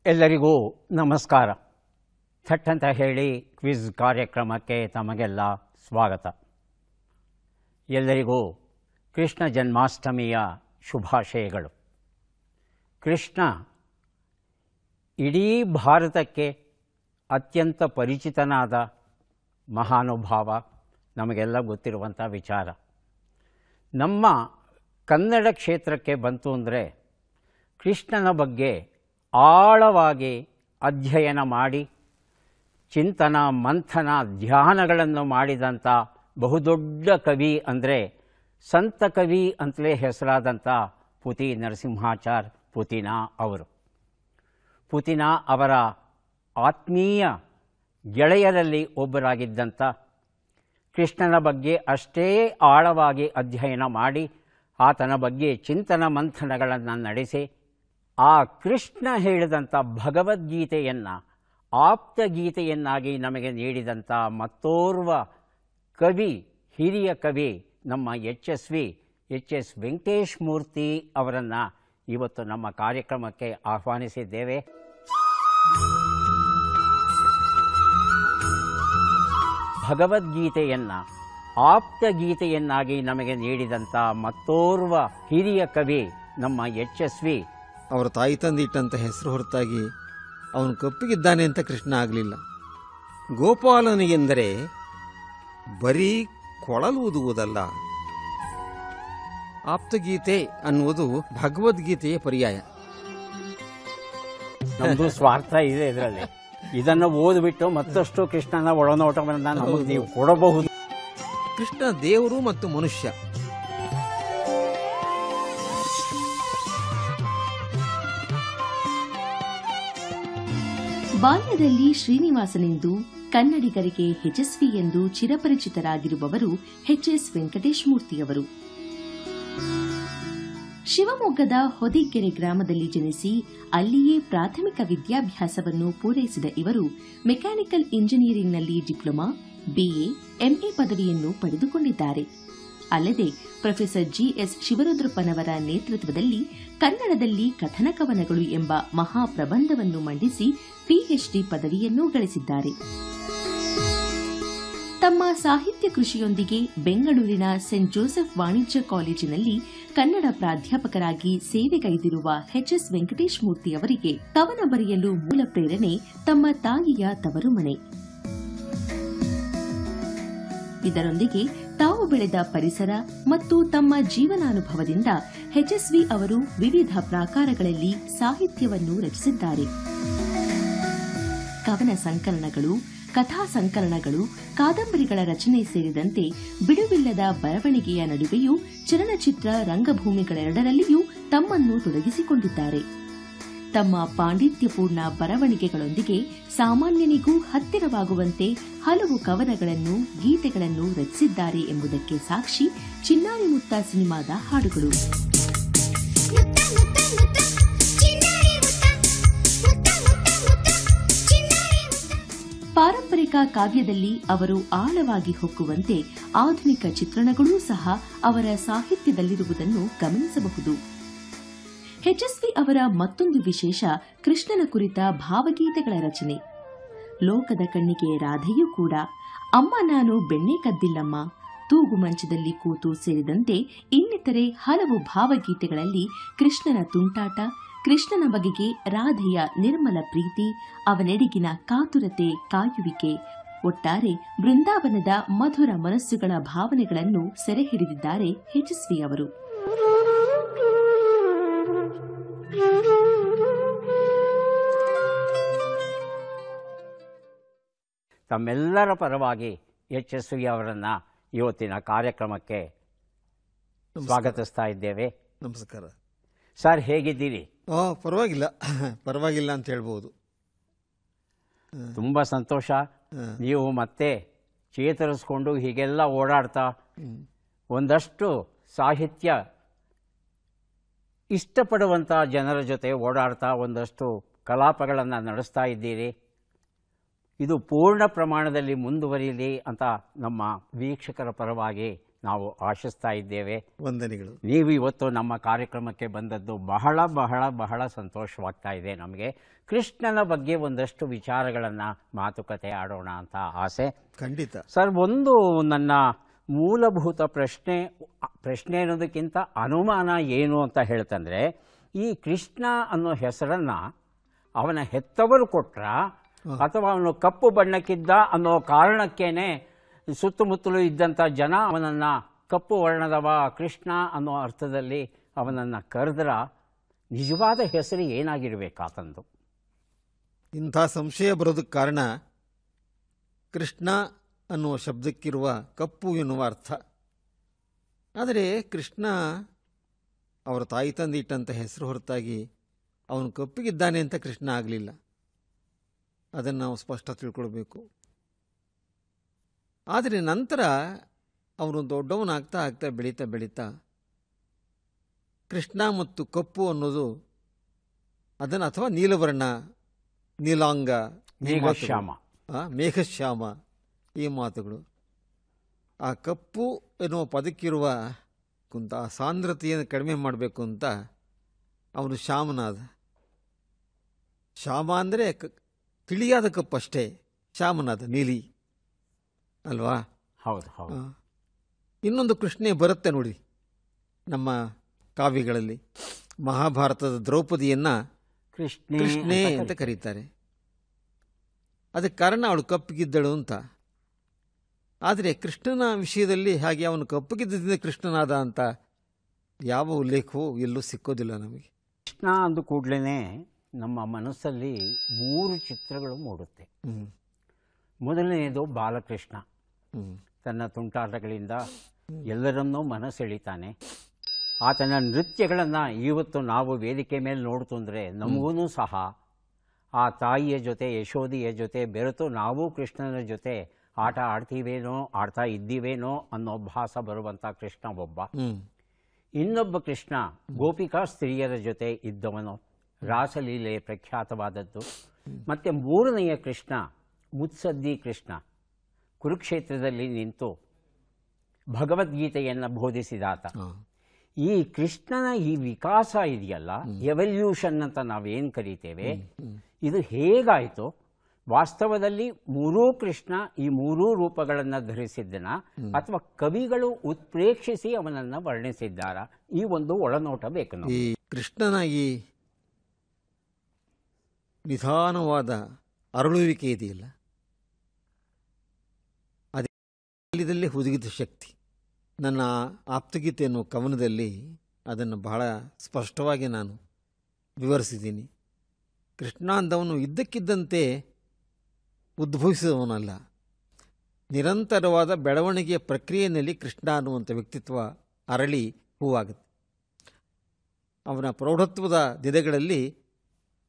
ಎಲ್ಲರಿಗೂ ನಮಸ್ಕಾರ. ಥಟ್ ಅಂತ ಹೇಳಿ ಕ್ವಿಜ್ ಕಾರ್ಯಕ್ರಮಕ್ಕೆ ತಮಗೆಲ್ಲ ಸ್ವಾಗತ. ಎಲ್ಲರಿಗೂ ಕೃಷ್ಣ ಜನ್ಮಾಷ್ಟಮಿಯ ಶುಭಾಶಯಗಳು. ಕೃಷ್ಣ ಇಡೀ ಭಾರತಕ್ಕೆ ಅತ್ಯಂತ ಪರಿಚಿತನಾದ ಮಹಾನುಭಾವ, ನಮಗೆಲ್ಲ ಗೊತ್ತಿರುವಂಥ ವಿಚಾರ. ನಮ್ಮ ಕನ್ನಡ ಕ್ಷೇತ್ರಕ್ಕೆ ಬಂತು ಅಂದರೆ ಕೃಷ್ಣನ ಬಗ್ಗೆ ಆಳವಾಗಿ ಅಧ್ಯಯನ ಮಾಡಿ ಚಿಂತನ ಮಂಥನ ಧ್ಯಾನಗಳನ್ನು ಮಾಡಿದಂಥ ಬಹುದೊಡ್ಡ ಕವಿ ಅಂದರೆ ಸಂತ ಕವಿ ಅಂತಲೇ ಹೆಸರಾದಂಥ ಪುತಿ ನರಸಿಂಹಾಚಾರ್ ಪುತಿನ ಅವರು. ಪುತಿನ ಅವರ ಆತ್ಮೀಯ ಗೆಳೆಯರಲ್ಲಿ ಒಬ್ಬರಾಗಿದ್ದಂಥ, ಕೃಷ್ಣನ ಬಗ್ಗೆ ಅಷ್ಟೇ ಆಳವಾಗಿ ಅಧ್ಯಯನ ಮಾಡಿ ಆತನ ಬಗ್ಗೆ ಚಿಂತನ ಮಂಥನಗಳನ್ನು ನಡೆಸಿ ಆ ಕೃಷ್ಣ ಹೇಳಿದಂಥ ಭಗವದ್ಗೀತೆಯನ್ನು ಆಪ್ತಗೀತೆಯನ್ನಾಗಿ ನಮಗೆ ನೀಡಿದಂಥ ಮತ್ತೋರ್ವ ಕವಿ, ಹಿರಿಯ ಕವಿ ನಮ್ಮ ಎಚ್.ಎಸ್. ವೆಂಕಟೇಶ್ ಮೂರ್ತಿ ಅವರನ್ನು ಇವತ್ತು ನಮ್ಮ ಕಾರ್ಯಕ್ರಮಕ್ಕೆ ಆಹ್ವಾನಿಸಿದ್ದೇವೆ. ಭಗವದ್ಗೀತೆಯನ್ನು ಆಪ್ತಗೀತೆಯನ್ನಾಗಿ ನಮಗೆ ನೀಡಿದಂಥ ಮತ್ತೋರ್ವ ಹಿರಿಯ ಕವಿ ನಮ್ಮ ಎಚ್.ಎಸ್.ವಿ. ಅವರ ತಾಯಿ ತಂದಿಟ್ಟಂಥ ಹೆಸರು ಹೊರತಾಗಿ ಅವನು ಕಪ್ಪಿಗಿದ್ದಾನೆ ಅಂತ ಕೃಷ್ಣ ಆಗಲಿಲ್ಲ. ಗೋಪಾಲನಿಗೆಂದರೆ ಬರೀ ಕೊಳಲೂದುವುದಲ್ಲ, ಆಪ್ತಗೀತೆ ಅನ್ನುವುದು ಭಗವದ್ಗೀತೆಯ ಪರ್ಯಾಯ. ನಮ್ಮದು ಸ್ವಾರ್ಥ ಇದೆ ಇದರಲ್ಲಿ. ಇದನ್ನು ಓದಿಬಿಟ್ಟು ಮತ್ತಷ್ಟು ಕೃಷ್ಣನ ಒಳನೋಟವನ್ನು ನಮಗೆ ನೀವು ಕೊಡಬಹುದು. ಕೃಷ್ಣ ದೇವರು ಮತ್ತು ಮನುಷ್ಯ. ಬಾಲ್ಯದಲ್ಲಿ ಶ್ರೀನಿವಾಸನೆಂದು ಕನ್ನಡಿಗರಿಗೆ ಯಶಸ್ವಿ ಎಂದು ಚಿರಪರಿಚಿತರಾಗಿರುವವರು ಎಚ್.ಎಸ್. ವೆಂಕಟೇಶ್ ಮೂರ್ತಿಯವರು. ಶಿವಮೊಗ್ಗದ ಹೊದಿಗೆರೆ ಗ್ರಾಮದಲ್ಲಿ ಜನಿಸಿ ಅಲ್ಲಿಯೇ ಪ್ರಾಥಮಿಕ ವಿದ್ಯಾಭ್ಯಾಸವನ್ನು ಪೂರೈಸಿದ ಇವರು ಮೆಕ್ಯಾನಿಕಲ್ ಇಂಜಿನಿಯರಿಂಗ್ನಲ್ಲಿ ಡಿಪ್ಲೊಮಾ, ಬಿಎ, ಎಂಎ ಪದವಿಯನ್ನು ಪಡೆದುಕೊಂಡಿದ್ದಾರೆ. ಅಲ್ಲದೆ ಪ್ರೊಫೆಸರ್ ಜಿಎಸ್ ಶಿವರುದ್ರಪ್ಪನವರ ನೇತೃತ್ವದಲ್ಲಿ ಕನ್ನಡದಲ್ಲಿ ಕಥನ ಕವನಗಳು ಎಂಬ ಮಹಾಪ್ರಬಂಧವನ್ನು ಮಂಡಿಸಿ ಪಿಎಚ್ಡಿ ಪದವಿಯನ್ನೂ ಗಳಿಸಿದ್ದಾರೆ. ತಮ್ಮ ಸಾಹಿತ್ಯ ಕೃಷಿಯೊಂದಿಗೆ ಬೆಂಗಳೂರಿನ ಸೆಂಟ್ ಜೋಸೆಫ್ ವಾಣಿಜ್ಯ ಕಾಲೇಜಿನಲ್ಲಿ ಕನ್ನಡ ಪ್ರಾಧ್ಯಾಪಕರಾಗಿ ಸೇವೆಗೈದಿರುವ ಎಚ್.ಎಸ್. ವೆಂಕಟೇಶ್ ಮೂರ್ತಿ ಅವರಿಗೆ ಕವನ ಬರೆಯಲು ಮೂಲ ಪ್ರೇರಣೆ ತಮ್ಮ ತಾಯಿಯ ತವರು ಮನೆ. ಇದರೊಂದಿಗೆ ತಾವು ಬೆಳೆದ ಪರಿಸರ ಮತ್ತು ತಮ್ಮ ಜೀವನಾನುಭವದಿಂದ ಎಚ್.ಎಸ್.ವಿ. ಅವರು ವಿವಿಧ ಪ್ರಾಕಾರಗಳಲ್ಲಿ ಸಾಹಿತ್ಯವನ್ನು ರಚಿಸಿದ್ದಾರೆ. ಕವನ ಸಂಕಲನಗಳು, ಕಥಾ ಸಂಕಲನಗಳು, ಕಾದಂಬರಿಗಳ ರಚನೆ ಸೇರಿದಂತೆ ಬಿಡುವಿಲ್ಲದ ಬರವಣಿಗೆಯ ನಡುವೆಯೂ ಚಲನಚಿತ್ರ, ರಂಗಭೂಮಿಗಳೆರಡರಲ್ಲಿಯೂ ತಮ್ಮನ್ನು ತೊಡಗಿಸಿಕೊಂಡಿದ್ದಾರೆ. ತಮ್ಮ ಪಾಂಡಿತ್ಯಪೂರ್ಣ ಬರವಣಿಗೆಗಳೊಂದಿಗೆ ಸಾಮಾನ್ಯನಿಗೂ ಹತ್ತಿರವಾಗುವಂತೆ ಹಲವು ಕವನಗಳನ್ನು, ಗೀತೆಗಳನ್ನು ರಚಿಸಿದ್ದಾರೆ ಎಂಬುದಕ್ಕೆ ಸಾಕ್ಷಿ ಚಿನ್ನಾರಿ ಮುತ್ತ ಸಿನಿಮಾದ ಹಾಡುಗಳು. ಪಾರಂಪರಿಕ ಕಾವ್ಯದಲ್ಲಿ ಅವರು ಆಳವಾಗಿ ಹೊಕ್ಕುವಂತೆ ಆಧುನಿಕ ಚಿತ್ರಣಗಳೂ ಸಹ ಅವರ ಸಾಹಿತ್ಯದಲ್ಲಿರುವುದನ್ನು ಗಮನಿಸಬಹುದು. ಎಚ್.ಎಸ್.ವಿ. ಅವರ ಮತ್ತೊಂದು ವಿಶೇಷ ಕೃಷ್ಣನ ಕುರಿತ ಭಾವಗೀತೆಗಳ ರಚನೆ. ಲೋಕದ ಕಣ್ಣಿಗೆ ರಾಧೆಯೂ ಕೂಡ, ಅಮ್ಮ ನಾನು ಬೆಣ್ಣೆ ಕದ್ದಿಲ್ಲಮ್ಮ, ತೂಗು ಮಂಚದಲ್ಲಿ ಕೂತು ಸೇರಿದಂತೆ ಇನ್ನಿತರೆ ಹಲವು ಭಾವಗೀತೆಗಳಲ್ಲಿ ಕೃಷ್ಣನ ತುಂಟಾಟ, ಕೃಷ್ಣನ ಬಗೆಗೆ ರಾಧೆಯ ನಿರ್ಮಲ ಪ್ರೀತಿ, ಅವನೆಡೆಗಿನ ಕಾತುರತೆ, ಕಾಯುವಿಕೆ, ಒಟ್ಟಾರೆ ಬೃಂದಾವನದ ಮಧುರ ಮನಸ್ಸುಗಳ ಭಾವನೆಗಳನ್ನು ಸೆರೆ ಹಿಡಿದಿದ್ದಾರೆ ಎಚ್.ಎಸ್.ವಿ. ಅವರು. ತಮ್ಮೆಲ್ಲರ ಪರವಾಗಿ ಎಚ್.ಎಸ್.ವಿ. ಅವರನ್ನು ಇವತ್ತಿನ ಕಾರ್ಯಕ್ರಮಕ್ಕೆ ಸ್ವಾಗತಿಸ್ತಾ ಇದ್ದೇವೆ. ನಮಸ್ಕಾರ ಸರ್, ಹೇಗಿದ್ದೀರಿ? ಪರವಾಗಿಲ್ಲ ಅಂತ ಹೇಳ್ಬೋದು. ತುಂಬ ಸಂತೋಷ. ನೀವು ಮತ್ತೆ ಚೇತರಿಸ್ಕೊಂಡು ಹೀಗೆಲ್ಲ ಓಡಾಡ್ತಾ ಒಂದಷ್ಟು ಸಾಹಿತ್ಯ ಇಷ್ಟಪಡುವಂಥ ಜನರ ಜೊತೆ ಓಡಾಡ್ತಾ ಒಂದಷ್ಟು ಕಲಾಪಗಳನ್ನು ನಡೆಸ್ತಾ ಇದ್ದೀರಿ. ಇದು ಪೂರ್ಣ ಪ್ರಮಾಣದಲ್ಲಿ ಮುಂದುವರಿಯಲಿ ಅಂತ ನಮ್ಮ ವೀಕ್ಷಕರ ಪರವಾಗಿ ನಾವು ಆಶಿಸ್ತಾ ಇದ್ದೇವೆ. ವಂದನೆಗಳು. ನೀವು ಇವತ್ತು ನಮ್ಮ ಕಾರ್ಯಕ್ರಮಕ್ಕೆ ಬಂದದ್ದು ಬಹಳ ಬಹಳ ಬಹಳ ಸಂತೋಷವಾಗ್ತಾ ಇದೆ ನಮಗೆ. ಕೃಷ್ಣನ ಬಗ್ಗೆ ಒಂದಷ್ಟು ವಿಚಾರಗಳನ್ನು ಮಾತುಕತೆ ಆಡೋಣ ಅಂತ ಆಸೆ. ಖಂಡಿತ ಸರ್, ಒಂದು ನನ್ನ ಮೂಲಭೂತ ಪ್ರಶ್ನೆ ಅನ್ನೋದಕ್ಕಿಂತ ಅನುಮಾನ ಏನು ಅಂತ ಹೇಳ್ತಂದ್ರೆ, ಈ ಕೃಷ್ಣ ಅನ್ನೋ ಹೆಸರನ್ನು ಅವನ ಹೆತ್ತವರು ಕೊಟ್ರ ಅಥವಾ ಅವನು ಕಪ್ಪು ಬಣ್ಣಕ್ಕಿದ್ದ ಅನ್ನೋ ಕಾರಣಕ್ಕೇನೆ ಸುತ್ತಮುತ್ತಲೂ ಇದ್ದಂಥ ಜನ ಅವನನ್ನು ಕಪ್ಪು ವರ್ಣದವ ಕೃಷ್ಣ ಅನ್ನೋ ಅರ್ಥದಲ್ಲಿ ಅವನನ್ನು ಕರೆದ್ರ ನಿಜವಾದ ಹೆಸರು ಏನಾಗಿರಬೇಕಾತಂದು? ಇಂಥ ಸಂಶಯ ಬರೋದಕ್ಕೆ ಕಾರಣ ಕೃಷ್ಣ ಅನ್ನುವ ಶಬ್ದಕ್ಕಿರುವ ಕಪ್ಪು ಎನ್ನುವ ಅರ್ಥ. ಆದರೆ ಕೃಷ್ಣ ಅವರ ತಾಯಿ ತಂದೆ ಇಟ್ಟಂಥ ಹೆಸರು ಹೊರತಾಗಿ ಅವನು ಕಪ್ಪಿಗಿದ್ದಾನೆ ಅಂತ ಕೃಷ್ಣ ಆಗಲಿಲ್ಲ. ಅದನ್ನು ನಾವು ಸ್ಪಷ್ಟ ತಿಳ್ಕೊಳ್ಬೇಕು. ಆದರೆ ನಂತರ ಅವನು ದೊಡ್ಡವನಾಗ್ತಾ ಆಗ್ತಾ ಬೆಳೀತಾ ಬೆಳೀತಾ ಕೃಷ್ಣ ಮತ್ತು ಕಪ್ಪು ಅನ್ನೋದು ಅದನ್ನು ಅಥವಾ ನೀಲವರ್ಣ, ನೀಲಾಂಗ, ಮೇಘಶ್ಯಾಮ, ಮೇಘಶ್ಯಾಮ ಈ ಮಾತುಗಳು ಆ ಕಪ್ಪು ಎನ್ನುವ ಪದಕ್ಕಿರುವ ಕುಂತ ಸಾಂದ್ರತೆಯನ್ನು ಕಡಿಮೆ ಮಾಡಬೇಕು ಅಂತ ಅವನು ಶ್ಯಾಮನಾದ. ಶ್ಯಾಮ ಅಂದರೆ ತಿಳಿಯಾದ ಕಪ್ಪು ಅಷ್ಟೇ, ಶ್ಯಾಮನಾದ ನೀಲಿ ಅಲ್ವಾ? ಹೌದು ಹೌದು. ಇನ್ನೊಂದು ಕೃಷ್ಣೆ ಬರುತ್ತೆ ನೋಡಿ ನಮ್ಮ ಕಾವ್ಯಗಳಲ್ಲಿ. ಮಹಾಭಾರತದ ದ್ರೌಪದಿಯನ್ನು ಕೃಷ್ಣೆ ಅಂತ ಕರೀತಾರೆ. ಅದಕ್ಕೆ ಕಾರಣ ಅವಳು ಕಪ್ಪಗಿದ್ದಳು ಅಂತ. ಆದರೆ ಕೃಷ್ಣನ ವಿಷಯದಲ್ಲಿ ಹಾಗೆ ಅವನು ಕಪ್ಪಗಿದ್ದರಿಂದ ಕೃಷ್ಣನಾದ ಅಂತ ಯಾವ ಉಲ್ಲೇಖವೂ ಎಲ್ಲೂ ಸಿಕ್ಕೋದಿಲ್ಲ ನಮಗೆ. ಕೃಷ್ಣ ಅಂದ ಕೂಡಲೇ ನಮ್ಮ ಮನಸ್ಸಲ್ಲಿ 3 ಚಿತ್ರಗಳು ಮೂಡುತ್ತೆ. ಮೊದಲನೆಯದು ಬಾಲಕೃಷ್ಣ. ತನ್ನ ತುಂಟಾಟಗಳಿಂದ ಎಲ್ಲರನ್ನೂ ಮನಸೆಳಿತಾನೆ. ಆತನ ನೃತ್ಯಗಳನ್ನು ಇವತ್ತು ನಾವು ವೇದಿಕೆ ಮೇಲೆ ನೋಡ್ತು ಅಂದರೆ ನಮಗೂ ಸಹ ಆ ತಾಯಿಯ ಜೊತೆ, ಯಶೋದಿಯ ಜೊತೆ ಬೆರೆತು ನಾವು ಕೃಷ್ಣನ ಜೊತೆ ಆಟ ಆಡ್ತಾ ಇದ್ದೀವೇನೋ ಅನ್ನೋ ಭಾಸ ಬರುವಂಥ ಕೃಷ್ಣ ಒಬ್ಬ. ಇನ್ನೊಬ್ಬ ಕೃಷ್ಣ ಗೋಪಿಕಾ ಸ್ತ್ರೀಯರ ಜೊತೆ ಇದ್ದವನು, ರಾಸಲೀಲೆ ಪ್ರಖ್ಯಾತವಾದದ್ದು. ಮತ್ತು ಮೂರನೆಯ ಕೃಷ್ಣ ಮುತ್ಸದ್ದಿ ಕೃಷ್ಣ, ಕುರುಕ್ಷೇತ್ರದಲ್ಲಿ ನಿಂತು ಭಗವದ್ಗೀತೆಯನ್ನು ಬೋಧಿಸಿದಾತ. ಈ ಕೃಷ್ಣನ ಈ ವಿಕಾಸ ಇದೆಯಲ್ಲ, ಎವಲ್ಯೂಷನ್ ಅಂತ ನಾವೇನು ಕರಿತೇವೆ, ಇದು ಹೇಗಾಯಿತು? ವಾಸ್ತವದಲ್ಲಿ 3 ಕೃಷ್ಣ ಈ 3 ರೂಪಗಳನ್ನು ಧರಿಸಿದ್ದನ ಅಥವಾ ಕವಿಗಳು ಉತ್ಪ್ರೇಕ್ಷಿಸಿ ಅವನನ್ನು ವರ್ಣಿಸಿದ್ದಾರ? ಈ ಒಂದು ಒಳನೋಟ ಬೇಕು. ಈ ಕೃಷ್ಣನ ಈ ನಿಧಾನವಾದ ಅರಳುವಿಕೆ ಇದೆಯಲ್ಲ, ಅದೇ ಹುದುಗಿದ ಶಕ್ತಿ. ನನ್ನ ಆಪ್ತಗೀತೆ ಅನ್ನೋ ಕವನದಲ್ಲಿ ಅದನ್ನು ಬಹಳ ಸ್ಪಷ್ಟವಾಗಿ ನಾನು ವಿವರಿಸಿದ್ದೀನಿ. ಕೃಷ್ಣ ಅಂದವನು ಇದ್ದಕ್ಕಿದ್ದಂತೆ ಉದ್ಭವಿಸಿದವನಲ್ಲ. ನಿರಂತರವಾದ ಬೆಳವಣಿಗೆಯ ಪ್ರಕ್ರಿಯೆಯಲ್ಲಿ ಕೃಷ್ಣ ಅನ್ನುವಂಥ ವ್ಯಕ್ತಿತ್ವ ಅರಳಿ ಹೂವಾಗುತ್ತೆ. ಅವನ ಪ್ರೌಢತ್ವದ ದಿನಗಳಲ್ಲಿ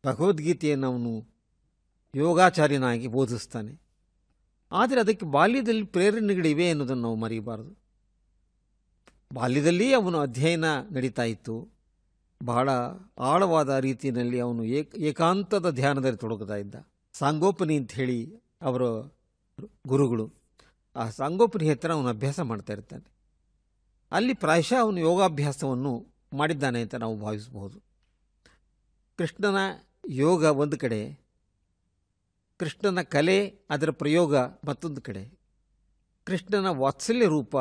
ಭಗವದ್ಗೀತೆಯನ್ನು ಅವನು ಯೋಗಾಚಾರ್ಯನಾಗಿ ಬೋಧಿಸ್ತಾನೆ. ಆದರೆ ಅದಕ್ಕೆ ಬಾಲ್ಯದಲ್ಲಿ ಪ್ರೇರಣೆಗಳಿವೆ ಅನ್ನೋದನ್ನು ನಾವು ಮರೆಯಬಾರದು. ಬಾಲ್ಯದಲ್ಲಿ ಅವನು ಅಧ್ಯಯನ ನಡೀತಾ ಇತ್ತು. ಬಹಳ ಆಳವಾದ ರೀತಿಯಲ್ಲಿ ಅವನು ಏಕಾಂತದ ಧ್ಯಾನದಲ್ಲಿ ತೊಡಗುತ್ತಾ ಇದ್ದ. ಸಾಂಗೋಪನಿ ಅಂತ ಹೇಳಿ ಅವರ ಗುರುಗಳು, ಆ ಸಾಂಗೋಪನಿ ಹತ್ತಿರ ಅವನು ಅಭ್ಯಾಸ ಮಾಡ್ತಾ ಇರ್ತಾನೆ. ಅಲ್ಲಿ ಪ್ರಾಯಶಃ ಅವನು ಯೋಗಾಭ್ಯಾಸವನ್ನು ಮಾಡಿದ್ದಾನೆ ಅಂತ ನಾವು ಭಾವಿಸಬಹುದು. ಕೃಷ್ಣನ ಯೋಗ ಒಂದು ಕಡೆ, ಕೃಷ್ಣನ ಕಲೆ ಅದರ ಪ್ರಯೋಗ ಮತ್ತೊಂದು ಕಡೆ, ಕೃಷ್ಣನ ವಾತ್ಸಲ್ಯ ರೂಪ,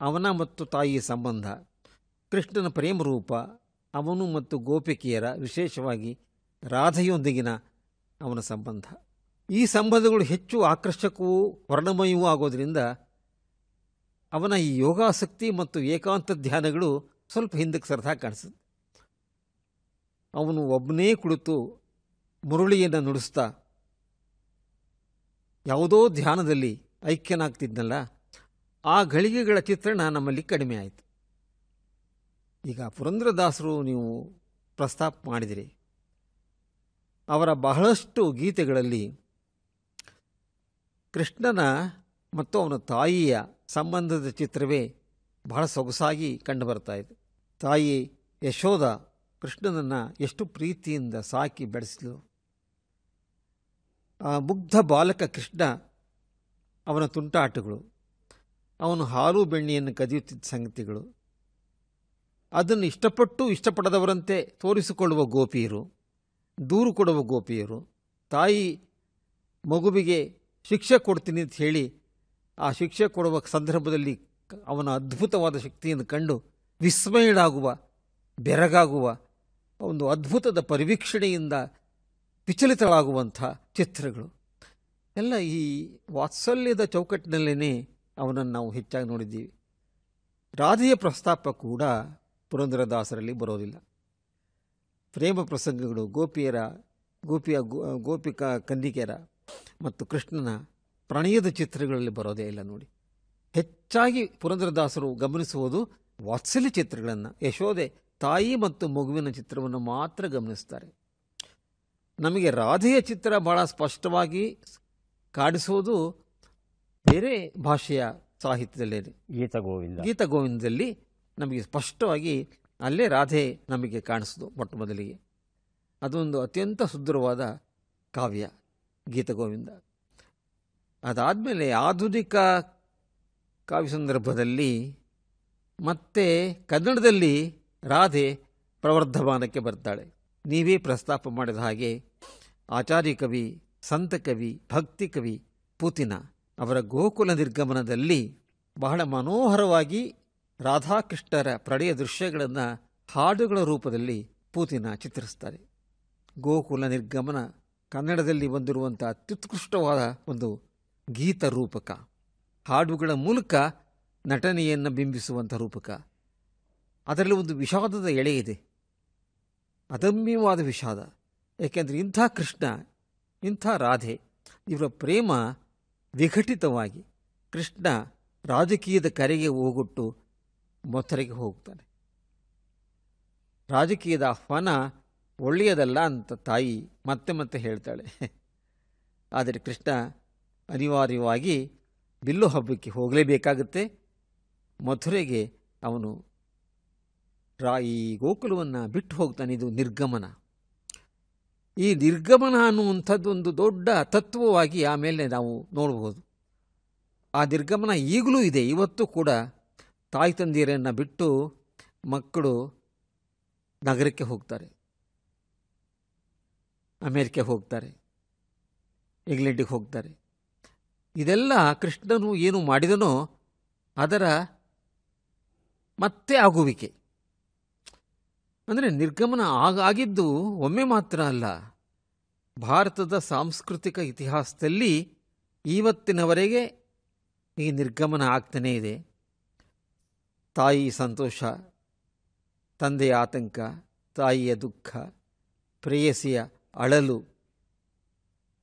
ಅವನ ಮತ್ತು ತಾಯಿಯ ಸಂಬಂಧ, ಕೃಷ್ಣನ ಪ್ರೇಮ ರೂಪ, ಅವನು ಮತ್ತು ಗೋಪಿಕೆಯರ, ವಿಶೇಷವಾಗಿ ರಾಧೆಯೊಂದಿಗಿನ ಅವನ ಸಂಬಂಧ. ಈ ಸಂಬಂಧಗಳು ಹೆಚ್ಚು ಆಕರ್ಷಕವೂ ವರ್ಣಮಯವೂ ಆಗೋದ್ರಿಂದ ಅವನ ಈ ಯೋಗಾಸಕ್ತಿ ಮತ್ತು ಏಕಾಂತ ಧ್ಯಾನಗಳು ಸ್ವಲ್ಪ ಹಿಂದಕ್ಕೆ ಸರಿದಾಗ ಕಾಣಿಸುತ್ತೆ. ಅವನು ಒಬ್ಬನೇ ಕುಳಿತು ಮುರುಳಿಯನ್ನು ನುಡಿಸ್ತಾ ಯಾವುದೋ ಧ್ಯಾನದಲ್ಲಿ ಐಕ್ಯನಾಗ್ತಿದ್ನಲ್ಲ, ಆ ಗಳಿಗೆಗಳ ಚಿತ್ರಣ ನಮ್ಮಲ್ಲಿ ಕಡಿಮೆ ಆಯಿತು. ಈಗ ಪುರಂದರದಾಸರು ನೀವು ಪ್ರಸ್ತಾಪ ಮಾಡಿದಿರಿ. ಅವರ ಬಹಳಷ್ಟು ಗೀತೆಗಳಲ್ಲಿ ಕೃಷ್ಣನ ಮತ್ತು ಅವನ ತಾಯಿಯ ಸಂಬಂಧದ ಚಿತ್ರವೇ ಬಹಳ ಸೊಗಸಾಗಿ ಕಂಡುಬರ್ತಾ ಇದೆ. ತಾಯಿ ಯಶೋಧ ಕೃಷ್ಣನನ್ನು ಎಷ್ಟು ಪ್ರೀತಿಯಿಂದ ಸಾಕಿ ಬೆಳೆಸಿದಳು. ಆ ಮುಗ್ಧ ಬಾಲಕ ಕೃಷ್ಣ, ಅವನ ತುಂಟಾಟಗಳು, ಅವನು ಹಾಲು ಬೆಣ್ಣೆಯನ್ನು ಕದಿಯುತ್ತಿದ್ದ ಸಂಗತಿಗಳು, ಅದನ್ನು ಇಷ್ಟಪಟ್ಟು ಇಷ್ಟಪಡದವರಂತೆ ತೋರಿಸಿಕೊಳ್ಳುವ ಗೋಪಿಯರು, ದೂರು ಕೊಡುವ ಗೋಪಿಯರು, ತಾಯಿ ಮಗುವಿಗೆ ಶಿಕ್ಷೆ ಕೊಡ್ತೀನಿ ಅಂತ ಹೇಳಿ ಆ ಶಿಕ್ಷೆ ಕೊಡುವ ಸಂದರ್ಭದಲ್ಲಿ ಅವನ ಅದ್ಭುತವಾದ ಶಕ್ತಿಯನ್ನು ಕಂಡು ವಿಸ್ಮಯಳಾಗುವ, ಬೆರಗಾಗುವ, ಒಂದು ಅದ್ಭುತದ ಪರಿವೀಕ್ಷಣೆಯಿಂದ ವಿಚಲಿತಳಾಗುವಂಥ ಚಿತ್ರಗಳು ಎಲ್ಲ ಈ ವಾತ್ಸಲ್ಯದ ಚೌಕಟ್ಟಿನಲ್ಲೇ ಅವನನ್ನು ನಾವು ಹೆಚ್ಚಾಗಿ ನೋಡಿದ್ದೀವಿ. ರಾಧೆಯ ಪ್ರಸ್ತಾಪ ಕೂಡ ಪುರಂದರದಾಸರಲ್ಲಿ ಬರೋದಿಲ್ಲ. ಪ್ರೇಮ ಪ್ರಸಂಗಗಳು ಗೋಪಿಕಾ ಕನ್ನಿಕೆಯರ ಮತ್ತು ಕೃಷ್ಣನ ಪ್ರಣಯದ ಚಿತ್ರಗಳಲ್ಲಿ ಬರೋದೇ ಇಲ್ಲ ನೋಡಿ. ಹೆಚ್ಚಾಗಿ ಪುರಂದರದಾಸರು ಗಮನಿಸುವುದು ವಾತ್ಸಲ್ಯ ಚಿತ್ರಗಳನ್ನು, ಯಶೋದೆ ತಾಯಿ ಮತ್ತು ಮಗುವಿನ ಚಿತ್ರವನ್ನು ಮಾತ್ರ ಗಮನಿಸ್ತಾರೆ. ನಮಗೆ ರಾಧೆಯ ಚಿತ್ರ ಬಹಳ ಸ್ಪಷ್ಟವಾಗಿ ಕಾಣಿಸೋದು ಬೇರೆ ಭಾಷೆಯ ಸಾಹಿತ್ಯದಲ್ಲೇ. ಗೀತಗೋವಿಂದದಲ್ಲಿ ನಮಗೆ ಸ್ಪಷ್ಟವಾಗಿ ಅಲ್ಲೇ ರಾಧೆ ನಮಗೆ ಕಾಣಿಸೋದು ಮೊಟ್ಟ ಮೊದಲಿಗೆ. ಅದೊಂದು ಅತ್ಯಂತ ಸುಂದರವಾದ ಕಾವ್ಯ ಗೀತಗೋವಿಂದ. ಅದಾದಮೇಲೆ ಆಧುನಿಕ ಕಾವ್ಯ ಸಂದರ್ಭದಲ್ಲಿ ಮತ್ತೆ ಕನ್ನಡದಲ್ಲಿ ರಾಧೆ ಪ್ರವರ್ಧಮಾನಕ್ಕೆ ಬರ್ತಾಳೆ. ನೀವೇ ಪ್ರಸ್ತಾಪ ಮಾಡಿದ ಹಾಗೆ ಆಚಾರ್ಯ ಕವಿ, ಸಂತ ಕವಿ, ಭಕ್ತಿ ಕವಿ ಪೂತಿನ ಅವರ ಗೋಕುಲ ನಿರ್ಗಮನದಲ್ಲಿ ಬಹಳ ಮನೋಹರವಾಗಿ ರಾಧಾಕೃಷ್ಣರ ಪ್ರಣಯ ದೃಶ್ಯಗಳನ್ನು ಹಾಡುಗಳ ರೂಪದಲ್ಲಿ ಪೂತಿನ ಚಿತ್ರಿಸ್ತಾರೆ. ಗೋಕುಲ ನಿರ್ಗಮನ ಕನ್ನಡದಲ್ಲಿ ಬಂದಿರುವಂಥ ಅತ್ಯುತ್ಕೃಷ್ಟವಾದ ಒಂದು ಗೀತ ರೂಪಕ, ಹಾಡುಗಳ ಮೂಲಕ ನಟನೆಯನ್ನು ಬಿಂಬಿಸುವಂಥ ರೂಪಕ. ಅದರಲ್ಲಿ ಒಂದು ವಿಷಾದದ ಎಳೆ ಇದೆ, ಅದಮ್ಯವಾದ ವಿಷಾದ. ಏಕೆಂದರೆ ಇಂಥ ಕೃಷ್ಣ, ಇಂಥ ರಾಧೆ, ಇವರ ಪ್ರೇಮ ವಿಘಟಿತವಾಗಿ ಕೃಷ್ಣ ರಾಜಕೀಯದ ಕರೆಗೆ ಹೋಗೊಟ್ಟು ಮಥುರೆಗೆ ಹೋಗ್ತಾನೆ. ರಾಜಕೀಯದ ಆಹ್ವಾನ ಒಳ್ಳೆಯದಲ್ಲ ಅಂತ ತಾಯಿ ಮತ್ತೆ ಮತ್ತೆ ಹೇಳ್ತಾಳೆ. ಆದರೆ ಕೃಷ್ಣ ಅನಿವಾರ್ಯವಾಗಿ ಬಿಲ್ಲು ಹಬ್ಬಕ್ಕೆ ಹೋಗಲೇಬೇಕಾಗುತ್ತೆ. ಮಥುರೆಗೆ ಅವನು ಈ ಗೋಕುಲವನ್ನು ಬಿಟ್ಟು ಹೋಗ್ತಾನೆ. ಇದು ನಿರ್ಗಮನ. ಈ ನಿರ್ಗಮನ ಅನ್ನುವಂಥದ್ದು ಒಂದು ದೊಡ್ಡ ತತ್ವವಾಗಿ ಆಮೇಲೆ ನಾವು ನೋಡಬಹುದು. ಆ ನಿರ್ಗಮನ ಈಗಲೂ ಇದೆ. ಇವತ್ತು ಕೂಡ ತಾಯಿ ತಂದೆಯರನ್ನು ಬಿಟ್ಟು ಮಕ್ಕಳು ನಗರಕ್ಕೆ ಹೋಗ್ತಾರೆ, ಅಮೇರಿಕೆ ಹೋಗ್ತಾರೆ, ಇಂಗ್ಲೆಂಡಿಗೆ ಹೋಗ್ತಾರೆ. ಇದೆಲ್ಲ ಕೃಷ್ಣನು ಏನು ಮಾಡಿದನೋ ಅದರ ಮತ್ತೆ ಆಗುವಿಕೆ. ಅಂದರೆ ನಿರ್ಗಮನ ಆಗಿದ್ದು ಒಮ್ಮೆ ಮಾತ್ರ ಅಲ್ಲ, ಭಾರತದ ಸಾಂಸ್ಕೃತಿಕ ಇತಿಹಾಸದಲ್ಲಿ ಇವತ್ತಿನವರೆಗೆ ಈ ನಿರ್ಗಮನ ಆಗ್ತಾನೇ ಇದೆ. ತಾಯಿ ಸಂತೋಷ, ತಂದೆಯ ಆತಂಕ, ತಾಯಿಯ ದುಃಖ, ಪ್ರೇಯಸಿಯ ಅಳಲು,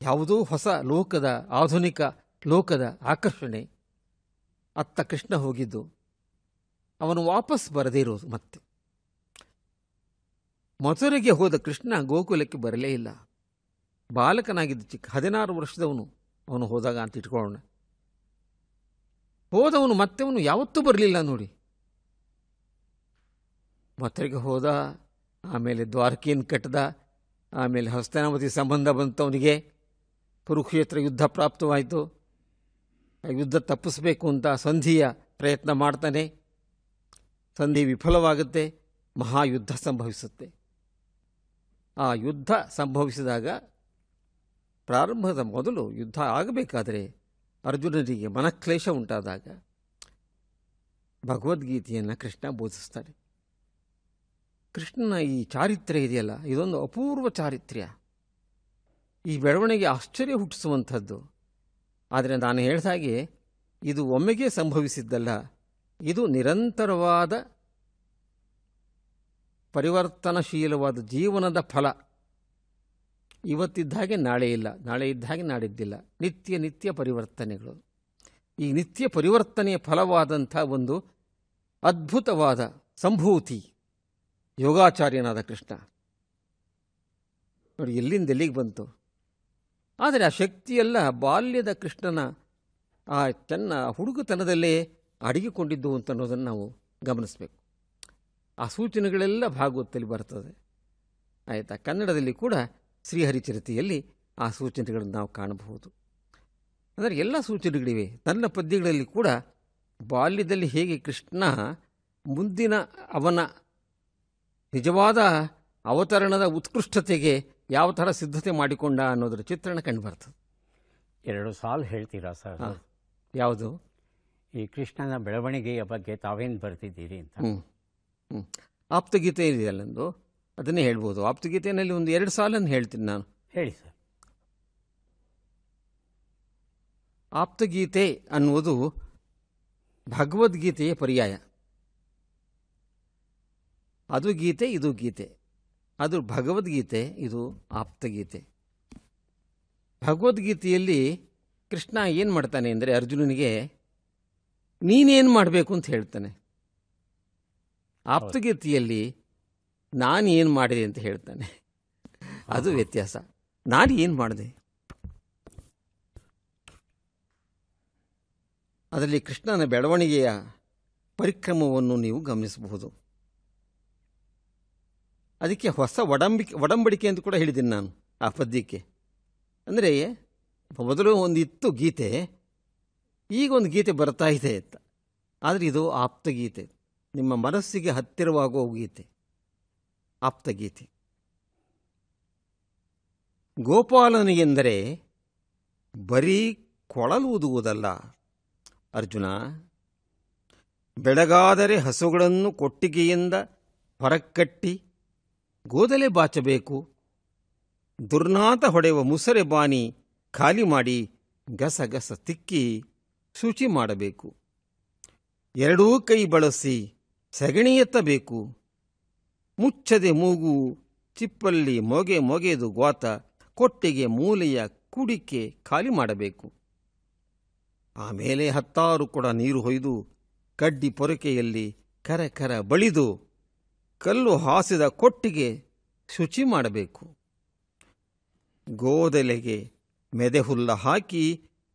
ಯಾವುದೋ ಹೊಸ ಲೋಕದ, ಆಧುನಿಕ ಲೋಕದ ಆಕರ್ಷಣೆ. ಅತ್ತ ಕೃಷ್ಣ ಹೋಗಿದ್ದು, ಅವನು ವಾಪಸ್ ಬರದೇ ಇರೋದು. ಮತ್ತೆ ಮಥುರೆಗೆ ಹೋದ ಕೃಷ್ಣ ಗೋಕುಲಕ್ಕೆ ಬರಲೇ ಇಲ್ಲ. ಬಾಲಕನಾಗಿದ್ದ, ಚಿಕ್ಕ 16 ವರ್ಷದವನು ಅವನು ಹೋದಾಗ ಅಂತ ಇಟ್ಕೊಳ್ಳೋಣ. ಹೋದವನು ಮತ್ತೆ ಅವನು ಯಾವತ್ತೂ ಬರಲಿಲ್ಲ ನೋಡಿ. ಮಥುರೆಗೆ ಹೋದ, ಆಮೇಲೆ ದ್ವಾರಕೆಯನ್ನು ಕಟ್ಟದ, ಆಮೇಲೆ ಹಸ್ತಿನಾವತಿ ಸಂಬಂಧ ಬಂತು ಅವನಿಗೆ. ಕುರುಕ್ಷೇತ್ರ ಯುದ್ಧ ಪ್ರಾಪ್ತವಾಯಿತು. ಆ ಯುದ್ಧ ತಪ್ಪಿಸಬೇಕು ಅಂತ ಸಂಧಿಯ ಪ್ರಯತ್ನ ಮಾಡ್ತಾನೆ. ಸಂಧಿ ವಿಫಲವಾಗುತ್ತೆ, ಮಹಾಯುದ್ಧ ಸಂಭವಿಸುತ್ತೆ. ಆ ಯುದ್ಧ ಸಂಭವಿಸಿದಾಗ ಪ್ರಾರಂಭದ ಮೊದಲು ಯುದ್ಧ ಆಗಬೇಕಾದರೆ ಅರ್ಜುನನಿಗೆ ಮನಕ್ಲೇಶ ಉಂಟಾದಾಗ ಭಗವದ್ಗೀತೆಯನ್ನು ಕೃಷ್ಣ ಬೋಧಿಸ್ತಾನೆ. ಕೃಷ್ಣನ ಈ ಚಾರಿತ್ರ್ಯ ಇದೆಯಲ್ಲ, ಇದೊಂದು ಅಪೂರ್ವ ಚಾರಿತ್ರ್ಯ. ಈ ಬೆಳವಣಿಗೆ ಆಶ್ಚರ್ಯ ಹುಟ್ಟಿಸುವಂಥದ್ದು. ಆದರೆ ನಾನು ಹೇಳಿದ ಹಾಗೆ ಇದು ಒಮ್ಮೆಗೆ ಸಂಭವಿಸಿದ್ದಲ್ಲ, ಇದು ನಿರಂತರವಾದ ಪರಿವರ್ತನಶೀಲವಾದ ಜೀವನದ ಫಲ. ಇವತ್ತಿದ್ದ ಹಾಗೆ ನಾಳೆ ಇಲ್ಲ, ನಾಳೆ ಇದ್ದ ಹಾಗೆ ನಾಡಿದ್ದಿಲ್ಲ. ನಿತ್ಯ ಪರಿವರ್ತನೆಗಳು. ಈ ನಿತ್ಯ ಪರಿವರ್ತನೆಯ ಫಲವಾದಂಥ ಒಂದು ಅದ್ಭುತವಾದ ಸಂಭೂತಿ ಯೋಗಾಚಾರ್ಯನಾದ ಕೃಷ್ಣ ನೋಡಿ ಎಲ್ಲಿಂದ ಎಲ್ಲಿಗೆ ಬಂತು. ಆದರೆ ಆ ಶಕ್ತಿಯೆಲ್ಲ ಬಾಲ್ಯದ ಕೃಷ್ಣನ ಆ ಹುಡುಗತನದಲ್ಲೇ ಅಡಗಿಕೊಂಡಿದ್ದು ಅಂತ ಅನ್ನೋದನ್ನು ನಾವು ಗಮನಿಸಬೇಕು. ಆ ಸೂಚನೆಗಳೆಲ್ಲ ಭಾಗವತದಲ್ಲಿ ಬರ್ತದೆ. ಆಯಿತಾ? ಕನ್ನಡದಲ್ಲಿ ಕೂಡ ಶ್ರೀಹರಿಚರಿತೆಯಲ್ಲಿ ಆ ಸೂಚನೆಗಳನ್ನು ನಾವು ಕಾಣಬಹುದು. ಅಂದರೆ ಎಲ್ಲ ಸೂಚನೆಗಳಿವೆ. ನನ್ನ ಪದ್ಯಗಳಲ್ಲಿ ಕೂಡ ಬಾಲ್ಯದಲ್ಲಿ ಹೇಗೆ ಕೃಷ್ಣ ಮುಂದಿನ ಅವನ ನಿಜವಾದ ಅವತರಣದ ಉತ್ಕೃಷ್ಟತೆಗೆ ಯಾವ ಥರ ಸಿದ್ಧತೆ ಮಾಡಿಕೊಂಡ ಅನ್ನೋದರ ಚಿತ್ರಣ ಕಂಡುಬರ್ತದೆ. 2 ಸಾಲು ಹೇಳ್ತೀರಾ ಸರ್? ಯಾವುದು? ಈ ಕೃಷ್ಣನ ಬೆಳವಣಿಗೆಯ ಬಗ್ಗೆ ತಾವೇನು ಬರ್ತಿದ್ದೀರಿ ಅಂತ. ಆಪ್ತಗೀತೆ ಇದೆಯಲ್ಲೊಂದು, ಅದನ್ನೇ ಹೇಳ್ಬೋದು. ಆಪ್ತಗೀತೆಯಲ್ಲಿ ಒಂದು 2 ಸಾಲನ್ನು ಹೇಳ್ತೀನಿ ನಾನು. ಹೇಳಿ ಸರ್. ಆಪ್ತಗೀತೆ ಅನ್ನುವುದು ಭಗವದ್ಗೀತೆಯ ಪರ್ಯಾಯ. ಅದು ಗೀತೆ, ಇದು ಗೀತೆ. ಅದು ಭಗವದ್ಗೀತೆ, ಇದು ಆಪ್ತಗೀತೆ. ಭಗವದ್ಗೀತೆಯಲ್ಲಿ ಕೃಷ್ಣ ಏನು ಮಾಡ್ತಾನೆ ಅಂದರೆ ಅರ್ಜುನನಿಗೆ ನೀನೇನು ಮಾಡಬೇಕು ಅಂತ ಹೇಳ್ತಾನೆ. ಆಪ್ತಗೀತೆಯಲ್ಲಿ ನಾನು ಏನು ಮಾಡಿದೆ ಅಂತ ಹೇಳ್ತಾನೆ. ಅದು ವ್ಯತ್ಯಾಸ. ನಾನು ಏನು ಮಾಡಿದೆ, ಅದರಲ್ಲಿ ಕೃಷ್ಣನ ಬೆಳವಣಿಗೆಯ ಪರಿಕ್ರಮವನ್ನು ನೀವು ಗಮನಿಸಬಹುದು. ಅದಕ್ಕೆ ಹೊಸ ಒಡಂಬಡಿಕೆ ಅಂತ ಕೂಡ ಹೇಳಿದ್ದೀನಿ ನಾನು ಆ ಪದ್ಯಕ್ಕೆ. ಅಂದರೆ ಮೊದಲು ಒಂದಿತ್ತು ಗೀತೆ, ಈಗ ಒಂದು ಗೀತೆ ಬರ್ತಾ ಇದೆ ಅಂತ. ಆದರೆ ಇದು ಆಪ್ತಗೀತೆ, ನಿಮ್ಮ ಮನಸ್ಸಿಗೆ ಹತ್ತಿರವಾಗುವ ಗೀತೆ, ಆಪ್ತಗೀತೆ. ಗೋಪಾಲನಿಗೆಂದರೆ ಬರೀ ಕೊಳಲೂದುವುದಲ್ಲ ಅರ್ಜುನ. ಬೆಳಗಾದರೆ ಹಸುಗಳನ್ನು ಕೊಟ್ಟಿಗೆಯಿಂದ ಹೊರಕಟ್ಟಿ ಗೋದಲೆ ಬಾಚಬೇಕು. ದುರ್ನಾತ ಹೊಡೆಯುವ ಮುಸರೆ ಬಾನಿ ಖಾಲಿ ಮಾಡಿ ಗಸಗಸ ತಿಕ್ಕಿ ಶುಚಿ ಮಾಡಬೇಕು. 2 ಕೈ ಬಳಸಿ ಸಗಣಿ ಎತ್ತಬೇಕು. ಮುಚ್ಚದೆ ಮೂಗು ಚಿಪ್ಪಲ್ಲಿ ಮೊಗೆದು ಗೋತ ಕೊಟ್ಟಿಗೆ ಮೂಲೆಯ ಕುಡಿಕೆ ಖಾಲಿ ಮಾಡಬೇಕು. ಆಮೇಲೆ 10 ಕೊಡ ನೀರು ಹೊಯ್ದು ಕಡ್ಡಿ ಪೊರಕೆಯಲ್ಲಿ ಕರ ಬಳಿದು ಕಲ್ಲು ಹಾಸಿದ ಕೊಟ್ಟಿಗೆ ಶುಚಿ ಮಾಡಬೇಕು. ಗೋದೆಲೆಗೆ ಮೆದೆಹುಲ್ಲ ಹಾಕಿ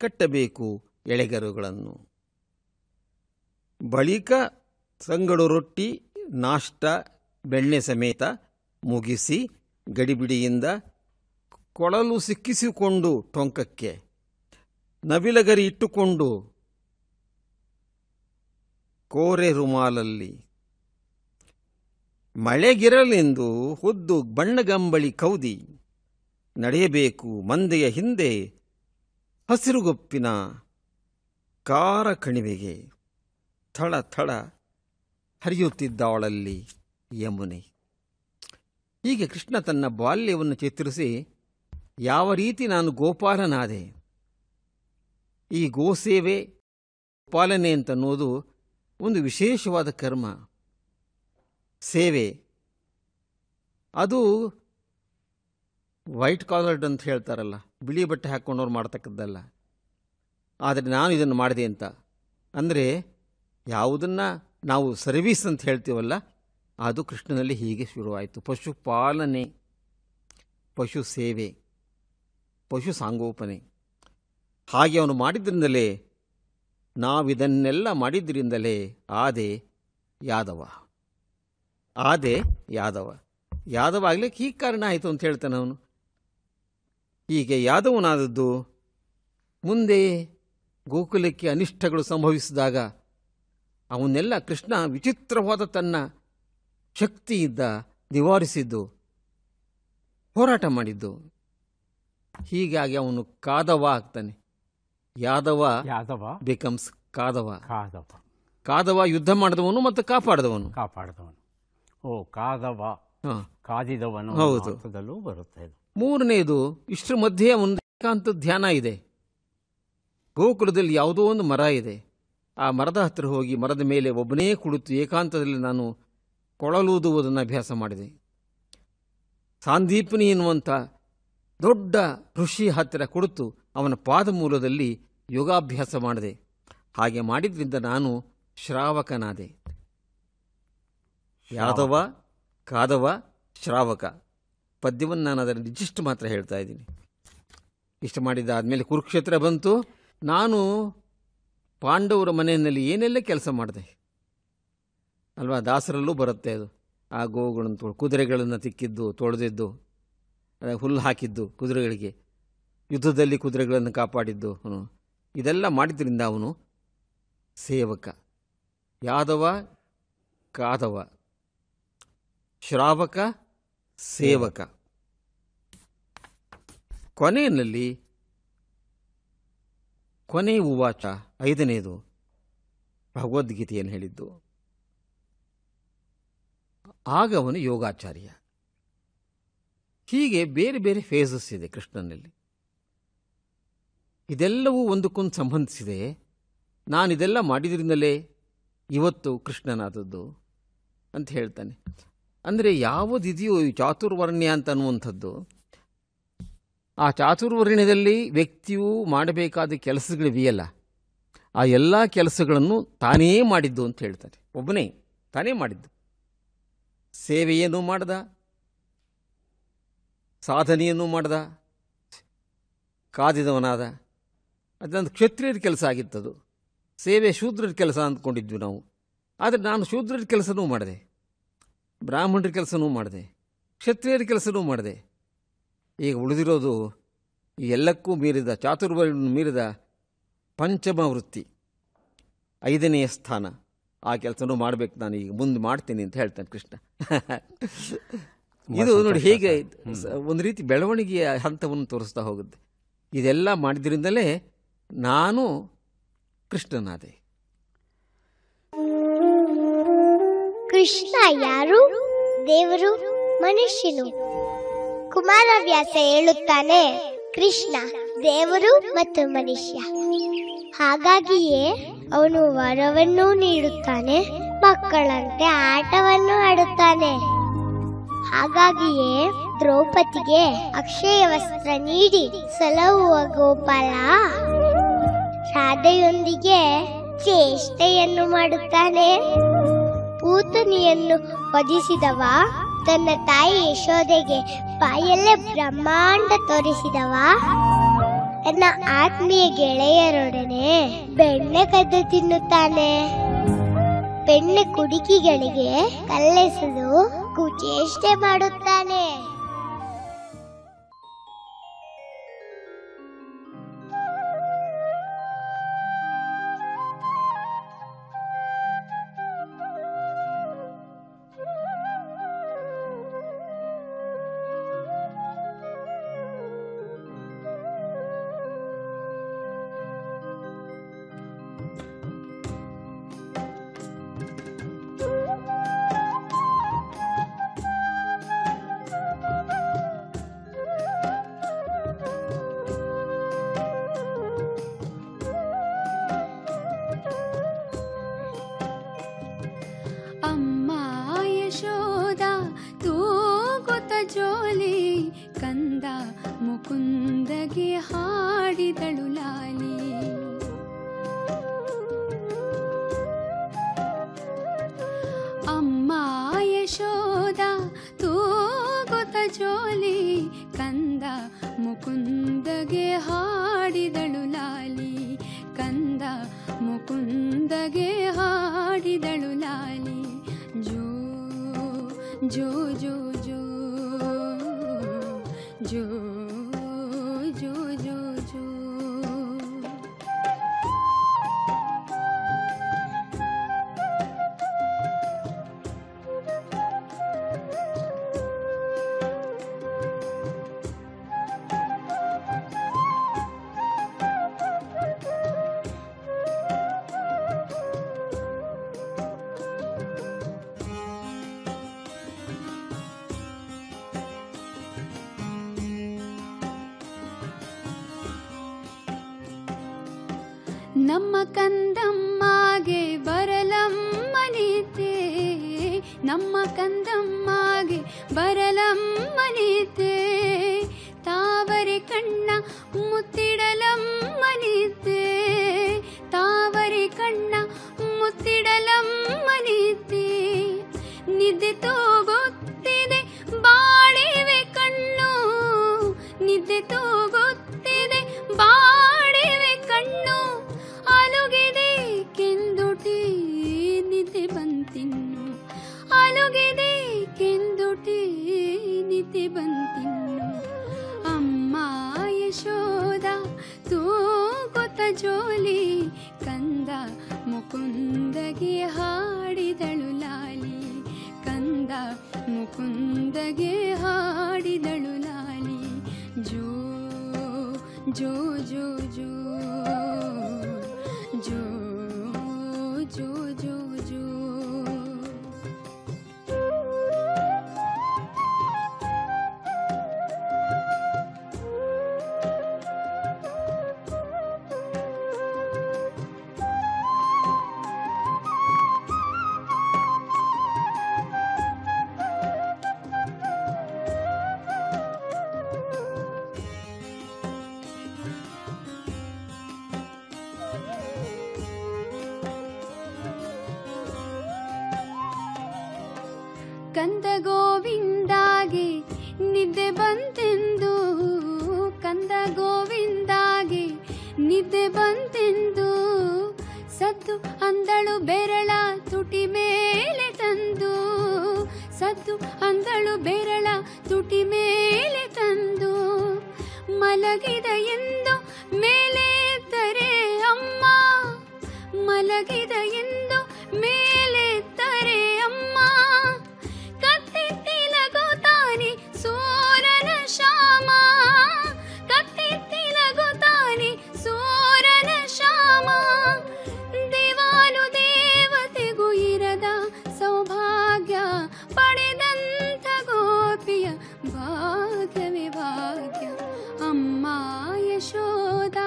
ಕಟ್ಟಬೇಕು ಎಳೆಗರುಗಳನ್ನು. ಬಳಿಕ ಸಂಗಡು ರೊಟ್ಟಿ ನಾಷ್ಟ ಬೆಣ್ಣೆ ಸಮೇತ ಮುಗಿಸಿ ಗಡಿಬಿಡಿಯಿಂದ ಕೊಳಲು ಸಿಕ್ಕಿಸಿಕೊಂಡು ಟೊಂಕಕ್ಕೆ ನವಿಲಗರಿ ಇಟ್ಟುಕೊಂಡು ಕೋರೆ ರುಮಾಲಲ್ಲಿ ಮಳೆಗಿರಲೆಂದು ಹೊದ್ದು ಬಣ್ಣಗಂಬಳಿ ಕೌದಿ ನಡೆಯಬೇಕು ಮಂದೆಯ ಹಿಂದೆ ಹಸಿರುಗೊಪ್ಪಿನ ಕಾರ ಕಣಿವೆಗೆ. ಥಳ ಥಳ ಹರಿಯುತ್ತಿದ್ದಾಳಲ್ಲಿ ಯಮುನೆ. ಹೀಗೆ ಕೃಷ್ಣ ತನ್ನ ಬಾಲ್ಯವನ್ನು ಚಿತ್ರಿಸಿ ಯಾವ ರೀತಿ ನಾನು ಗೋಪಾಲನಾದೆ. ಈ ಗೋಸೇವೆ ಪಾಲನೆ ಅಂತನ್ನೋದು ಒಂದು ವಿಶೇಷವಾದ ಕರ್ಮ, ಸೇವೆ. ಅದು ವೈಟ್ ಕಾಲರ್ಡ್ ಅಂತ ಹೇಳ್ತಾರಲ್ಲ, ಬಿಳಿ ಬಟ್ಟೆ ಹಾಕ್ಕೊಂಡವ್ರು ಮಾಡ್ತಕ್ಕದ್ದಲ್ಲ. ಆದರೆ ನಾನು ಇದನ್ನು ಮಾಡಿದೆ ಅಂತ ಅಂದರೆ ಯಾವುದನ್ನು ನಾವು ಸರ್ವೀಸ್ ಅಂತ ಹೇಳ್ತೀವಲ್ಲ, ಅದು ಕೃಷ್ಣನಲ್ಲಿ ಹೀಗೆ ಶುರುವಾಯಿತು. ಪಶುಪಾಲನೆ, ಪಶು ಸೇವೆ, ಪಶು ಸಾಂಗೋಪನೆ. ಹಾಗೆ ಅವನು ಮಾಡಿದ್ರಿಂದಲೇ, ನಾವಿದನ್ನೆಲ್ಲ ಮಾಡಿದ್ರಿಂದಲೇ ಆದೆ ಯಾದವ. ಯಾದವ ಆಗಲಿಕ್ಕೆ ಹೀಗೆ ಕಾರಣ ಆಯಿತು ಅಂತ ಹೇಳ್ತಾನೆ ಅವನು. ಹೀಗೆ ಯಾದವನಾದದ್ದು ಮುಂದೆ ಗೋಕುಲಕ್ಕೆ ಅನಿಷ್ಟಗಳು ಸಂಭವಿಸಿದಾಗ ಅವನ್ನೆಲ್ಲ ಕೃಷ್ಣ ವಿಚಿತ್ರವಾದ ತನ್ನ ಶಕ್ತಿಯಿಂದ ನಿವಾರಿಸಿದ್ದು, ಹೋರಾಟ ಮಾಡಿದ್ದು. ಹೀಗಾಗಿ ಅವನು ಕಾದವ ಆಗ್ತಾನೆ. ಯಾದವ ಬಿಕಮ್ಸ್ ಕಾದವ. ಕಾದವ ಯುದ್ಧ ಮಾಡಿದವನು ಮತ್ತು ಕಾಪಾಡಿದವನು. ಓ, ಕಾದವ, ಕಾದಿದವನು. ಹೌದು, ಬರುತ್ತೆ. 3ನೇದು ಇಷ್ಟರ ಮಧ್ಯೆ ಒಂದು ಏಕಾಂತ ಧ್ಯಾನ ಇದೆ. ಗೋಕುಲದಲ್ಲಿ ಯಾವುದೋ ಒಂದು ಮರ ಇದೆ. ಆ ಮರದ ಹತ್ತಿರ ಹೋಗಿ ಮರದ ಮೇಲೆ ಒಬ್ಬನೇ ಕುಳಿತು ಏಕಾಂತದಲ್ಲಿ ನಾನು ಕೊಳಲೂದುವುದನ್ನು ಅಭ್ಯಾಸ ಮಾಡಿದೆ. ಸಾಂದೀಪನಿ ಎನ್ನುವಂಥ ದೊಡ್ಡ ಋಷಿ ಹತ್ತಿರ ಕುಳಿತು ಅವನ ಪಾದಮೂಲದಲ್ಲಿ ಯೋಗಾಭ್ಯಾಸ ಮಾಡಿದೆ. ಹಾಗೆ ಮಾಡಿದ್ರಿಂದ ನಾನು ಶ್ರಾವಕನಾದೆ. ಯಾದವ, ಕಾದವ, ಶ್ರಾವಕ ಪದ್ಯವನ್ನು ನಾನು ಅದರಲ್ಲಿ ಇಷ್ಟು ಮಾತ್ರ ಹೇಳ್ತಾ ಇದ್ದೀನಿ. ಇಷ್ಟು ಮಾಡಿದ್ದಾದಮೇಲೆ ಕುರುಕ್ಷೇತ್ರ ಬಂತು. ನಾನು ಪಾಂಡವರ ಮನೆಯಲ್ಲಿ ಏನೆಲ್ಲ ಕೆಲಸ ಮಾಡಿದೆ ಅಲ್ವಾ, ದಾಸರಲ್ಲೂ ಬರುತ್ತೆ ಅದು. ಆ ಗೋವುಗಳನ್ನು ಕುದುರೆಗಳನ್ನು ತಿಕ್ಕಿದ್ದು, ತೊಳೆದಿದ್ದು, ಹುಲ್ಲು ಹಾಕಿದ್ದು ಕುದುರೆಗಳಿಗೆ, ಯುದ್ಧದಲ್ಲಿ ಕುದುರೆಗಳನ್ನು ಕಾಪಾಡಿದ್ದು, ಇದೆಲ್ಲ ಮಾಡಿದ್ರಿಂದ ಅವನು ಸೇವಕ, ಯಾದವ ಕಾದವ, ಶ್ರಾವಕ ಸೇವಕ. ಕೊನೆಯಲ್ಲಿ ಕೊನೆ ಉವಾಚ 5ನೇದು ಭಗವದ್ಗೀತೆಯನ್ನು ಹೇಳಿದ್ದು. ಆಗ ಅವನು ಯೋಗಾಚಾರ್ಯ. ಹೀಗೆ ಬೇರೆ ಬೇರೆ ಫೇಸಸ್ ಇದೆ ಕೃಷ್ಣನಲ್ಲಿ. ಇದೆಲ್ಲವೂ ಒಂದಕ್ಕೊಂದು ಸಂಬಂಧಿಸಿದೆ. ನಾನಿದೆಲ್ಲ ಮಾಡಿದ್ರಿಂದಲೇ ಇವತ್ತು ಕೃಷ್ಣನಾದದ್ದು ಅಂತ ಹೇಳ್ತಾನೆ. ಅಂದರೆ ಯಾವುದಿದೆಯೋ ಈ ಚಾತುರ್ವರ್ಣ್ಯ ಅಂತ ಅನ್ನುವಂಥದ್ದು, ಆ ಚಾತುರ್ವರ್ಣ್ಯದಲ್ಲಿ ವ್ಯಕ್ತಿಯು ಮಾಡಬೇಕಾದ ಕೆಲಸಗಳಿವೆಯಲ್ಲ, ಆ ಎಲ್ಲ ಕೆಲಸಗಳನ್ನು ತಾನೇ ಮಾಡಿದ್ದು ಅಂತ ಹೇಳ್ತಾರೆ. ಒಬ್ಬನೇ ತಾನೇ ಮಾಡಿದ್ದು. ಸೇವೆಯನ್ನು ಮಾಡ್ದ, ಸಾಧನೆಯನ್ನು ಮಾಡ್ದ, ಕಾದಿದವನಾದ. ಅದೊಂದು ಕ್ಷತ್ರಿಯರ ಕೆಲಸ ಆಗಿತ್ತದು. ಸೇವೆ ಶೂದ್ರರ ಕೆಲಸ ಅಂದ್ಕೊಂಡಿದ್ವಿ ನಾವು. ಆದರೆ ನಾನು ಶೂದ್ರರ ಕೆಲಸನೂ ಮಾಡಿದೆ, ಬ್ರಾಹ್ಮಣರ ಕೆಲಸನೂ ಮಾಡಿದೆ, ಕ್ಷತ್ರಿಯರ ಕೆಲಸನೂ ಮಾಡಿದೆ. ಈಗ ಉಳಿದಿರೋದು ಈ ಎಲ್ಲಕ್ಕೂ ಮೀರಿದ, ಚಾತುರ್ವರ್ಣ ಮೀರಿದ ಪಂಚಮ ವೃತ್ತಿ, 5ನೇ ಸ್ಥಾನ. ಆ ಕೆಲಸನೂ ಮಾಡಬೇಕು, ನಾನು ಈಗ ಮುಂದೆ ಮಾಡ್ತೀನಿ ಅಂತ ಹೇಳ್ತಾನೆ ಕೃಷ್ಣ. ಇದು ನೋಡಿ ಹೇಗೆ ಒಂದು ರೀತಿ ಬೆಳವಣಿಗೆಯ ಹಂತವನ್ನು ತೋರಿಸ್ತಾ ಹೋಗುತ್ತೆ. ಇದೆಲ್ಲ ಮಾಡಿದ್ರಿಂದಲೇ ನಾನು ಕೃಷ್ಣನಾದೆ. ಕೃಷ್ಣ ಯಾರು? ದೇವರು, ಮನುಷ್ಯನು? ಕುಮಾರವ್ಯಾಸ ಹೇಳುತ್ತಾನೆ, ಕೃಷ್ಣ ದೇವರು ಮತ್ತು ಮನುಷ್ಯ. ಹಾಗಾಗಿಯೇ ಅವನು ವರವನ್ನು ನೀಡುತ್ತಾನೆ, ಮಕ್ಕಳಂತೆ ಆಟವನ್ನು ಆಡುತ್ತಾನೆ. ಹಾಗಾಗಿಯೇ ದ್ರೌಪದಿಗೆ ಅಕ್ಷಯ ವಸ್ತ್ರ ನೀಡಿ ಸಲಹುವ ಗೋಪಾಲ ರಾಧೆಯೊಂದಿಗೆ ಚೇಷ್ಟೆಯನ್ನು ಮಾಡುತ್ತಾನೆ. ಪೂತನಿಯನ್ನು ವಧಿಸಿದವ, ತನ್ನ ತಾಯಿ ಯಶೋದೆಗೆ ಬಾಯಲ್ಲೇ ಬ್ರಹ್ಮಾಂಡ ತೋರಿಸಿದವ, ತನ್ನ ಆತ್ಮೀಯ ಗೆಳೆಯರೊಡನೆ ಬೆಣ್ಣೆ ಕದ್ದು ತಿನ್ನುತ್ತಾನೆ. ಬೆಣ್ಣೆ ಕುಡಿಕಿಗಳಿಗೆ ಕಲ್ಲೆಸೆದು ಕುಚೇಷ್ಟೆ ಮಾಡುತ್ತಾನೆ. ಮುಕುಂದಗೆ ಹಾಡಿದಳು ಲಾಲಿ. ಅಮ್ಮ ಯಶೋದ ತೂಗುತ್ತ ಜೋಲಿ, ಕಂದ ಮುಕುಂದಗೆ ಹಾಡಿದಳು ಲಾಲಿ. ಕಂದ ಮುಕುಂದಗೆ ಹಾಡಿದಳು ಲಾಲಿ. ಜೋ ಜೋ ಜೋ ಜೋ ಜೋ ಜೋ ಜೋ ಜೋ. ನಮ್ಮ ಕಂದಮ್ಮಗೆ ಬರಲಮ್ಮನಿತೆ, ನಮ್ಮ ಕಂದಮ್ಮಗೆ ಬರಲಮ್ಮನಿತೆ. ತಾವರೆ ಕಣ್ಣ ಮುತ್ತಿಡಲಮ್ಮನಿತೆ, ತಾವರೆ ಕಣ್ಣ ಮುತ್ತಿಡಲಮ್ಮನಿತೆ. ನಿದ್ದೆ ತೂಗುತ್ತಿದೆ ಬಾಳಿವೆ ಕಣ್ಣು, ನಿದ್ದೆ ತೂಗುತ್ತಿದೆ ಬಾಳಿವೆ ಕಣ್ಣು. ಅಲುಗಿದೆ ಕೆಂದುಟಿ ನಿದ್ದೆ ಬಂತಿನ್ನು, ಅಲುಗಿದೆ ಕೆಂದುಟಿ ನಿದ್ದೆ ಬಂತಿನ್ನು. ಅಮ್ಮ ಯಶೋದ ತೂಗುತ್ತ ಜೋಲಿ, ಕಂದ ಮುಖ ಮುಕುಂದಗೆ ಹಾಡಿದಳು ಲಾಲಿ, ಕಂದ ಮುಕುಂದಗೆ ಹಾಡಿದಳು ಲಾಲಿ. ಜೋ ಜೋ ಜೋ ಜೋ ಜೋ ಜೋ ಜೋ ಜೋ. ಕಂದ ಗೋವಿಂದಾಗೆ ನಿದ್ದೆ ಬಂತೆಂದು, ಕಂದ ಗೋವಿಂದಾಗೆ ನಿದ್ದೆ ಬಂತೆಂದು, ಸದ್ದು ಅಂದಳು ಬೆರಳ ತುಟಿ ಮೇಲೆ ತಂದು, ಸದ್ದು ಅಂದಳು ಬೆರಳ ತುಟಿ ಮೇಲೆ ತಂದು, ಮಲಗಿದ ಎಂದು ಮೇಲೆ ತಾರೆ ಅಮ್ಮ, ಮಲಗಿದ ಎಂದು ಮೇಲೆ ತಾರೆ ಅಮ್ಮ. ಕತ್ತಿತ್ತಿಲಗುತ್ತಾನೆ ಸೂರನ ಶ್ಯಾಮ, ಕತ್ತಿತ್ತಿಲಗುತ್ತಾನೆ ಸೂರನ ಶ್ಯಾಮ. ದೇವಾನು ದೇವತೆಗೂ ಇರದ ಸೌಭಾಗ್ಯ ಪಡೆದಂಥ ಗೋಪಿಯ ಭಾಗ್ಯವೇ ಭಾಗ್ಯ. ಅಮ್ಮ ಯಶೋದ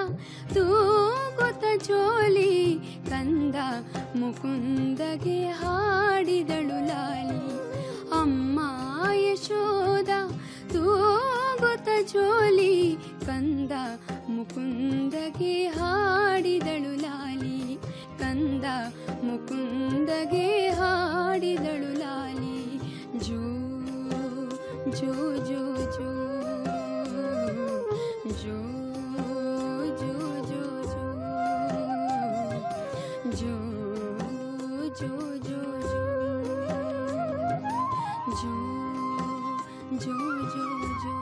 ತೂಗುತ್ತ ಜೋಲಿ, ಕಂದ ಮುಕುಂದಗೆ ಹಾಡಿದಳು ಲಾಲಿ. ಅಮ್ಮ ಯಶೋದ ತೂಗುತ್ತ ಜೋಲಿ, ಕಂದ ಮುಕುಂದಗೆ ಹಾಡಿದಳು ಲಾಲಿ, ಕಂದ ಮುಕುಂದಗೆ ಹಾಡಿದಳು ಲಾಲಿ. ಜೋ ಜೋ ಜೋ ಜೋ ಜೋ ಜೋ ಜೋ ಜೋ ಜೋ ಜೋ ಜೋ ಜೋ ಜೋ ಜೋ ಜೋ.